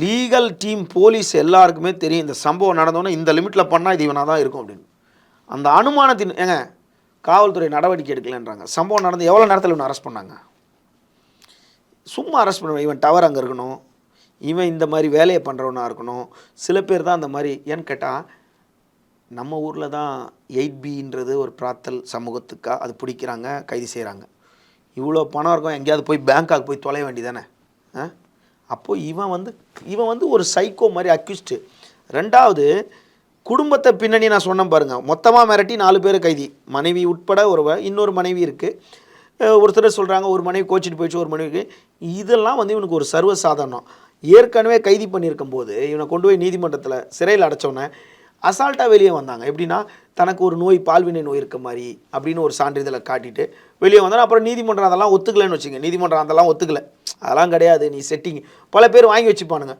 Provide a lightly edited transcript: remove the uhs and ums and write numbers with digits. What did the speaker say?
Legal team police எல்லாருக்குமே தெரியும் இந்த சம்பவம் நடந்தோன்னே இந்த லிமிட்டில் பண்ணால் இது இவனாக தான் இருக்கும் அப்படின்னு. அந்த அனுமானத்தின் காவல்துறை நடவடிக்கை எடுக்கலைன்றாங்க. சம்பவம் நடந்து எவ்வளோ நேரத்தில் இவனை அரெஸ்ட் பண்ணாங்க? சும்மா அரெஸ்ட் பண்ணுவேன். இவன் டவர் அங்கே இருக்கணும், இவன் இந்த மாதிரி வேலையை பண்ணுறவனா இருக்கணும். சில பேர் தான் அந்த மாதிரி. ஏன்னு கேட்டால் நம்ம ஊரில் தான் 8Bன்றது ஒரு பிராத்தல் சமூகத்துக்காக அது பிடிக்கிறாங்க, கைது செய்கிறாங்க. இவ்வளோ பணம் இருக்கும், எங்கேயாவது போய் பேங்காக் போய் தொலைய வேண்டியதானே. அப்போது இவன் வந்து ஒரு சைக்கோ மாதிரி அக்யூஸ்டு. ரெண்டாவது குடும்பத்தை பின்னணி நான் சொன்னேன் பாருங்கள். மொத்தமாக மிரட்டி 4 பேர் கைதி, மனைவி உட்பட இன்னொரு மனைவி இருக்குது. ஒருத்தர் சொல்கிறாங்க ஒரு மனைவி கோச்சிட்டு போயிடுச்சு, ஒரு மனைவிக்கு. இதெல்லாம் வந்து இவனுக்கு ஒரு சர்வசாதாரணம். ஏற்கனவே கைதி பண்ணியிருக்கும் போது இவனை கொண்டு போய் நீதிமன்றத்தில் சிறையில் அடைச்சோன்னே அசால்ட்டாக வெளியே வந்தாங்க. எப்படின்னா தனக்கு ஒரு நோய், பால்வினை நோய் இருக்க மாதிரி அப்படின்னு ஒரு சான்றிதழை காட்டிட்டு வெளியே வந்தாலும் அப்புறம் நீதிமன்றம் அதெல்லாம் ஒத்துக்கலைன்னு வச்சுங்க. நீதிமன்றம் அதெல்லாம் ஒத்துக்கலை, அதெல்லாம் கிடையாது, நீ செட்டிங். பல பேர் வாங்கி வச்சுப்பானுங்க.